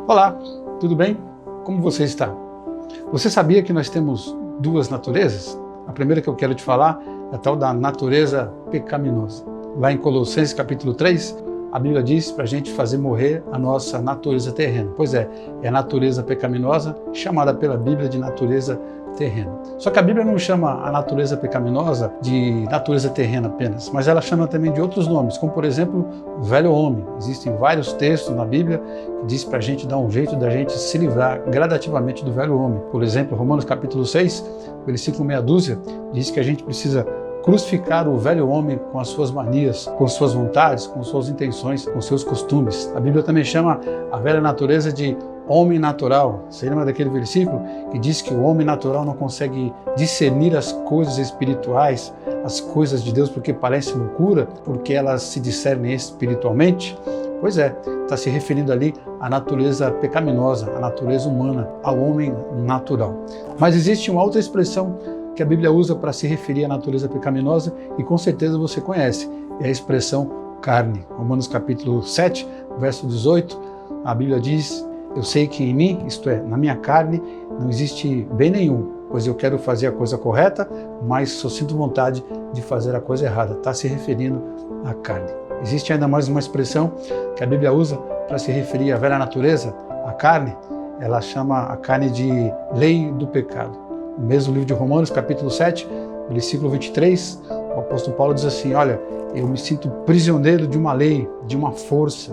Olá, tudo bem? Como você está? Você sabia que nós temos duas naturezas? A primeira que eu quero te falar é a tal da natureza pecaminosa. Lá em Colossenses capítulo 3, a Bíblia diz para a gente fazer morrer a nossa natureza terrena. Pois é a natureza pecaminosa chamada pela Bíblia de natureza terrena. Só que a Bíblia não chama a natureza pecaminosa de natureza terrena apenas, mas ela chama também de outros nomes, como por exemplo, o velho homem. Existem vários textos na Bíblia que diz para a gente dar um jeito da gente se livrar gradativamente do velho homem. Por exemplo, Romanos capítulo 6, versículo meia dúzia, diz que a gente precisa crucificar o velho homem com as suas manias, com suas vontades, com suas intenções, com seus costumes. A Bíblia também chama a velha natureza de homem natural. Você lembra daquele versículo que diz que o homem natural não consegue discernir as coisas espirituais, as coisas de Deus, porque parece loucura, porque elas se discernem espiritualmente? Pois é, está se referindo ali à natureza pecaminosa, à natureza humana, ao homem natural. Mas existe uma outra expressão que a Bíblia usa para se referir à natureza pecaminosa e com certeza você conhece, é a expressão carne. Romanos capítulo 7, verso 18, a Bíblia diz: eu sei que em mim, isto é, na minha carne, não existe bem nenhum, pois eu quero fazer a coisa correta, mas só sinto vontade de fazer a coisa errada. Está se referindo à carne. Existe ainda mais uma expressão que a Bíblia usa para se referir à velha natureza, à carne. Ela chama a carne de lei do pecado. No mesmo livro de Romanos, capítulo 7, versículo 23, o apóstolo Paulo diz assim: olha, eu me sinto prisioneiro de uma lei, de uma força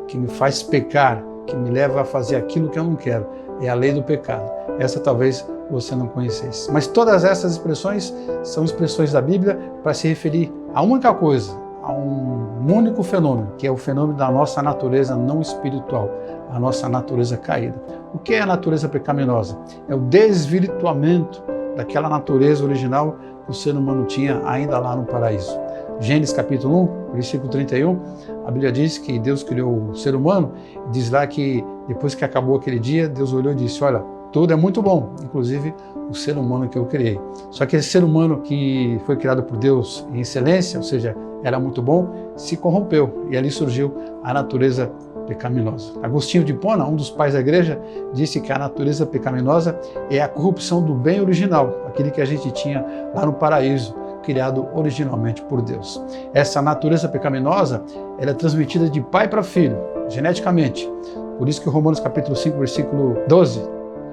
que me faz pecar, que me leva a fazer aquilo que eu não quero. É a lei do pecado. Essa talvez você não conhecesse. Mas todas essas expressões são expressões da Bíblia para se referir a uma única coisa, a um único fenômeno, que é o fenômeno da nossa natureza não espiritual, a nossa natureza caída. O que é a natureza pecaminosa? É o desvirtuamento daquela natureza original que o ser humano tinha ainda lá no paraíso. Gênesis capítulo 1, versículo 31, a Bíblia diz que Deus criou o ser humano, e diz lá que depois que acabou aquele dia, Deus olhou e disse: olha, tudo é muito bom, inclusive o ser humano que eu criei. Só que esse ser humano que foi criado por Deus em excelência, ou seja, era muito bom, se corrompeu e ali surgiu a natureza pecaminosa. Agostinho de Hipona, um dos pais da igreja, disse que a natureza pecaminosa é a corrupção do bem original, aquele que a gente tinha lá no paraíso, criado originalmente por Deus. Essa natureza pecaminosa, ela é transmitida de pai para filho, geneticamente. Por isso que Romanos capítulo 5, versículo 12,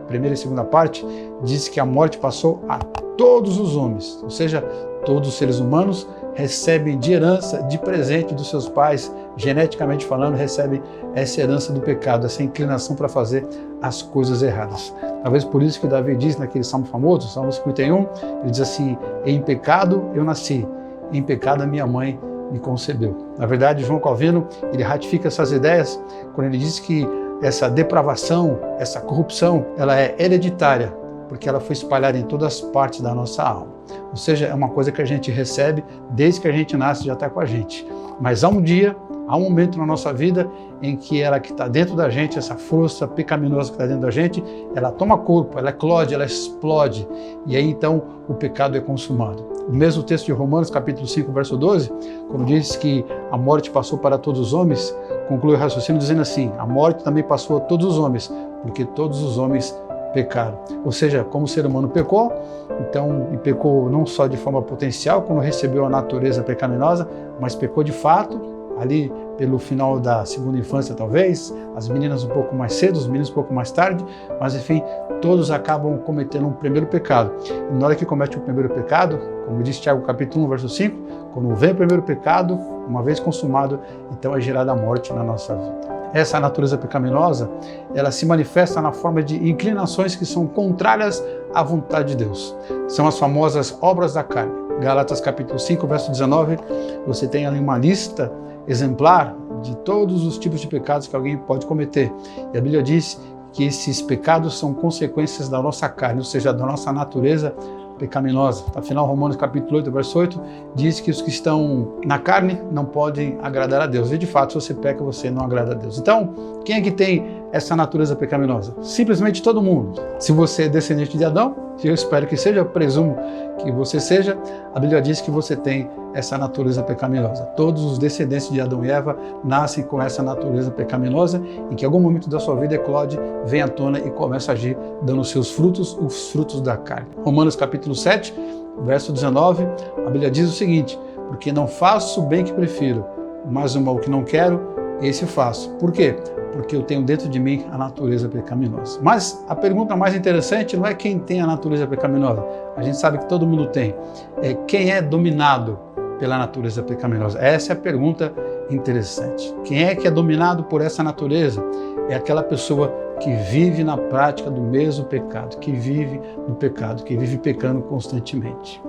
primeira e segunda parte, diz que a morte passou a todos os homens, ou seja, todos os seres humanos recebem de herança, de presente dos seus pais, geneticamente falando, recebem essa herança do pecado, essa inclinação para fazer as coisas erradas. Talvez por isso que Davi diz naquele salmo famoso, Salmo 51, ele diz assim: em pecado eu nasci, em pecado a minha mãe me concebeu. Na verdade, João Calvino, ele ratifica essas ideias quando ele diz que essa depravação, essa corrupção, ela é hereditária, porque ela foi espalhada em todas as partes da nossa alma. Ou seja, é uma coisa que a gente recebe desde que a gente nasce, já está com a gente. Mas há um dia, há um momento na nossa vida em que ela que está dentro da gente, essa força pecaminosa que está dentro da gente, ela toma corpo, ela eclode, ela explode. E aí então o pecado é consumado. O mesmo texto de Romanos, capítulo 5, verso 12, quando diz que a morte passou para todos os homens, conclui o raciocínio dizendo assim: a morte também passou a todos os homens, porque todos os homens pecaram. Ou seja, como o ser humano pecou, então, e pecou não só de forma potencial, quando recebeu a natureza pecaminosa, mas pecou de fato, ali pelo final da segunda infância talvez, as meninas um pouco mais cedo, os meninos um pouco mais tarde, mas enfim, todos acabam cometendo um primeiro pecado. E na hora que comete o primeiro pecado, como diz Tiago capítulo 1, verso 5, quando vem o primeiro pecado, uma vez consumado, então é gerada a morte na nossa vida. Essa natureza pecaminosa, ela se manifesta na forma de inclinações que são contrárias à vontade de Deus. São as famosas obras da carne. Gálatas capítulo 5, verso 19, você tem ali uma lista exemplar de todos os tipos de pecados que alguém pode cometer. E a Bíblia diz que esses pecados são consequências da nossa carne, ou seja, da nossa natureza pecaminosa. Afinal, Romanos capítulo 8, verso 8, diz que os que estão na carne não podem agradar a Deus. E de fato, se você peca, você não agrada a Deus. Então, quem é que tem essa natureza pecaminosa? Simplesmente todo mundo. Se você é descendente de Adão, eu espero que seja, eu presumo que você seja, a Bíblia diz que você tem essa natureza pecaminosa. Todos os descendentes de Adão e Eva nascem com essa natureza pecaminosa e que em algum momento da sua vida eclode, vem à tona e começa a agir dando seus frutos, os frutos da carne. Romanos capítulo 7, verso 19, a Bíblia diz o seguinte: porque não faço o bem que prefiro, mas o mal que não quero, esse faço. Por quê? Porque eu tenho dentro de mim a natureza pecaminosa. Mas a pergunta mais interessante não é quem tem a natureza pecaminosa. A gente sabe que todo mundo tem. É quem é dominado pela natureza pecaminosa. Essa é a pergunta interessante. Quem é que é dominado por essa natureza? É aquela pessoa que vive na prática do mesmo pecado, que vive no pecado, que vive pecando constantemente.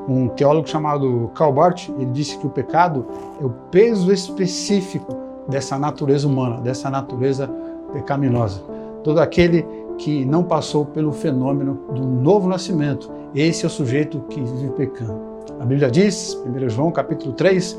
Um teólogo chamado Karl Barth, ele disse que o pecado é o peso específico dessa natureza humana, dessa natureza pecaminosa. Todo aquele que não passou pelo fenômeno do novo nascimento, esse é o sujeito que vive pecando. A Bíblia diz, 1 João capítulo 3,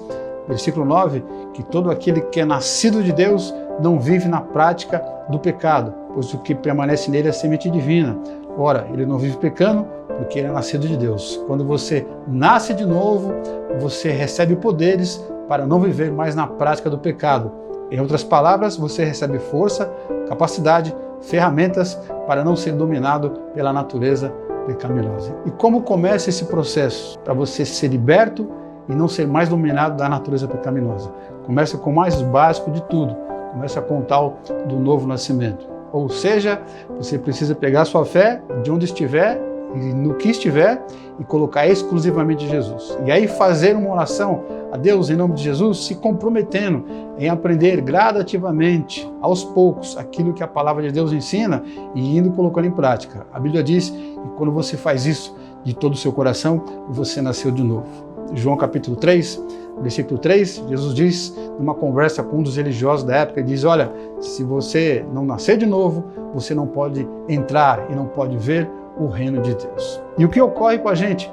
versículo 9, que todo aquele que é nascido de Deus não vive na prática do pecado, pois o que permanece nele é semente divina. Ora, ele não vive pecando porque ele é nascido de Deus. Quando você nasce de novo, você recebe poderes para não viver mais na prática do pecado. Em outras palavras, você recebe força, capacidade, ferramentas para não ser dominado pela natureza pecaminosa. E como começa esse processo para você ser liberto e não ser mais dominado da natureza pecaminosa? Começa com o mais básico de tudo. Começa com o tal do novo nascimento. Ou seja, você precisa pegar sua fé de onde estiver e no que estiver e colocar exclusivamente Jesus. E aí fazer uma oração a Deus em nome de Jesus, se comprometendo em aprender gradativamente, aos poucos, aquilo que a palavra de Deus ensina e indo colocando em prática. A Bíblia diz que quando você faz isso de todo o seu coração, você nasceu de novo. João capítulo 3, versículo 3, Jesus diz, numa conversa com um dos religiosos da época, ele diz: olha, se você não nascer de novo, você não pode entrar e não pode ver o reino de Deus. E o que ocorre com a gente?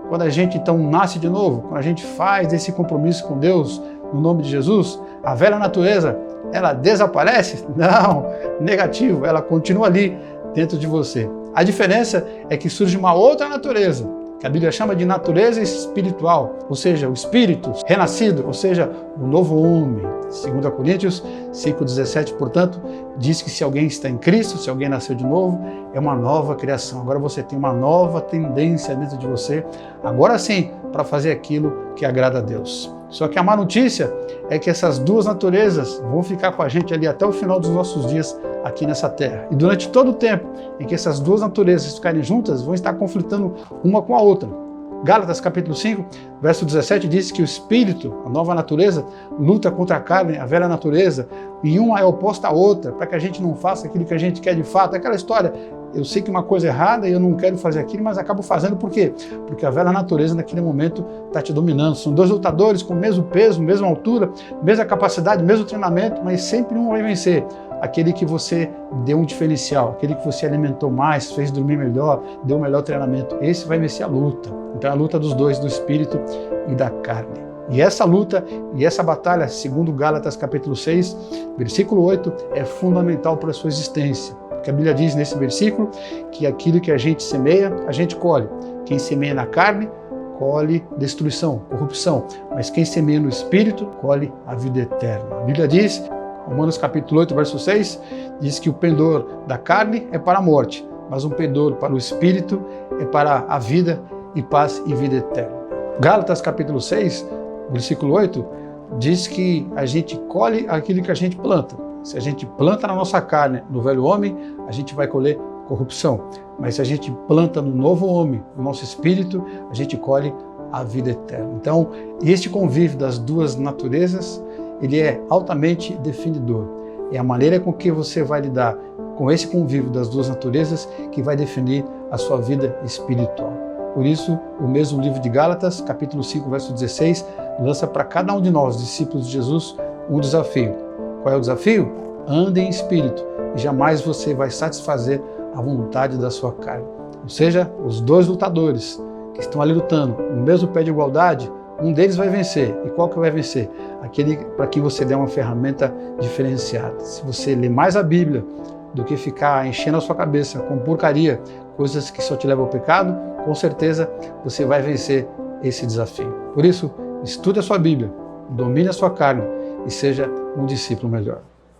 Quando a gente então nasce de novo, quando a gente faz esse compromisso com Deus, no nome de Jesus, a velha natureza, ela desaparece? Não, negativo, ela continua ali dentro de você. A diferença é que surge uma outra natureza, que a Bíblia chama de natureza espiritual, ou seja, o espírito renascido, ou seja, o novo homem. 2 Coríntios 5,17, portanto, diz que se alguém está em Cristo, se alguém nasceu de novo, é uma nova criação. Agora você tem uma nova tendência dentro de você, agora sim, para fazer aquilo que agrada a Deus. Só que a má notícia é que essas duas naturezas vão ficar com a gente ali até o final dos nossos dias aqui nessa terra. E durante todo o tempo em que essas duas naturezas ficarem juntas, vão estar conflitando uma com a outra. Gálatas capítulo 5, verso 17 diz que o Espírito, a nova natureza, luta contra a carne, a velha natureza, e uma é oposta à outra, para que a gente não faça aquilo que a gente quer de fato. Aquela história, eu sei que uma coisa é errada e eu não quero fazer aquilo, mas acabo fazendo. Por quê? Porque a velha natureza naquele momento está te dominando. São dois lutadores com o mesmo peso, mesma altura, mesma capacidade, mesmo treinamento, mas sempre um vai vencer. Aquele que você deu um diferencial, aquele que você alimentou mais, fez dormir melhor, deu um melhor treinamento. Esse vai vencer a luta. Então é a luta dos dois, do espírito e da carne. E essa luta e essa batalha, segundo Gálatas capítulo 6, versículo 8, é fundamental para a sua existência. Porque a Bíblia diz nesse versículo que aquilo que a gente semeia, a gente colhe. Quem semeia na carne, colhe destruição, corrupção. Mas quem semeia no espírito, colhe a vida eterna. A Bíblia diz, Romanos capítulo 8, verso 6, diz que o pendor da carne é para a morte, mas um pendor para o espírito é para a vida e paz e vida eterna. Gálatas capítulo 6, versículo 8, diz que a gente colhe aquilo que a gente planta. Se a gente planta na nossa carne, no velho homem, a gente vai colher corrupção. Mas se a gente planta no novo homem, no nosso espírito, a gente colhe a vida eterna. Então, este convívio das duas naturezas, ele é altamente definidor. É a maneira com que você vai lidar com esse convívio das duas naturezas que vai definir a sua vida espiritual. Por isso, o mesmo livro de Gálatas, capítulo 5, verso 16, lança para cada um de nós, discípulos de Jesus, um desafio. Qual é o desafio? Ande em espírito e jamais você vai satisfazer a vontade da sua carne. Ou seja, os dois lutadores que estão ali lutando no mesmo pé de igualdade, Um deles vai vencer. E qual que vai vencer? Aquele para quem você der uma ferramenta diferenciada. Se você ler mais a Bíblia do que ficar enchendo a sua cabeça com porcaria, coisas que só te levam ao pecado, com certeza você vai vencer esse desafio. Por isso, estude a sua Bíblia, domine a sua carne e seja um discípulo melhor.